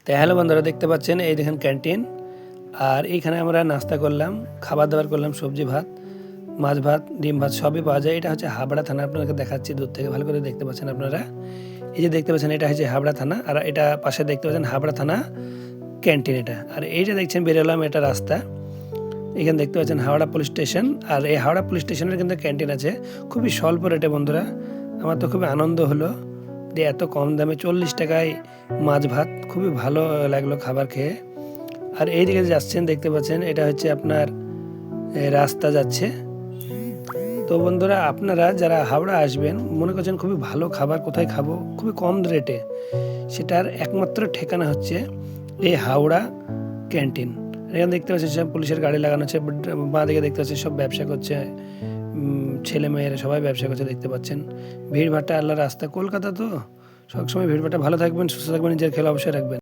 তো হ্যালো বন্ধুরা, দেখতে পাচ্ছেন এই দেখেন ক্যান্টিন। আর এইখানে আমরা নাস্তা করলাম, খাবার দাবার করলাম, সবজি ভাত, মাছ ভাত, ডিম ভাত সবই পাওয়া যায়। এটা হচ্ছে হাবড়া থানা, আপনাদেরকে দেখাচ্ছি দূর থেকে, ভালো করে দেখতে পাচ্ছেন আপনারা। এই যে দেখতে পাচ্ছেন এটা হচ্ছে হাবড়া থানা, আর এটা পাশে দেখতে পাচ্ছেন হাবড়া থানা ক্যান্টিন এটা। আর এইটা দেখছেন বেরোলাম, এটা রাস্তা। এখানে দেখতে পাচ্ছেন হাওড়া পুলিশ স্টেশন, আর এই হাওড়া পুলিশ স্টেশনের কিন্তু ক্যান্টিন আছে খুবই স্বল্প রেটে বন্ধুরা। আমার তো খুবই আনন্দ হলো যে এত কম দামে 40 টাকায় মাছ ভাত, খুবই ভালো লাগলো খাবার খেয়ে। আর এই দিকে যাচ্ছেন দেখতে পাচ্ছেন এটা হচ্ছে আপনার রাস্তা যাচ্ছে। তো বন্ধুরা, আপনারা যারা হাওড়া আসবেন মনে করছেন খুবই ভালো খাবার কোথায় খাবো খুবই কম রেটে, সেটার একমাত্র ঠিকানা হচ্ছে এই হাওড়া ক্যান্টিন। এখানে দেখতে পাচ্ছেন সব পুলিশের গাড়ি লাগানো আছে, বাঁ দিকে দেখতে পাচ্ছেন সব ব্যবসা করছে, ছেলে মেয়েরা সবাই ব্যবসা করছে দেখতে পাচ্ছেন। ভিড়ভাট্টা আল্লাহ রাস্তা, কলকাতা তো সবসময় ভিড়ভাট্টা। ভালো থাকবেন, সুস্থ থাকবেন, নিজের খেয়াল অবশ্যই রাখবেন।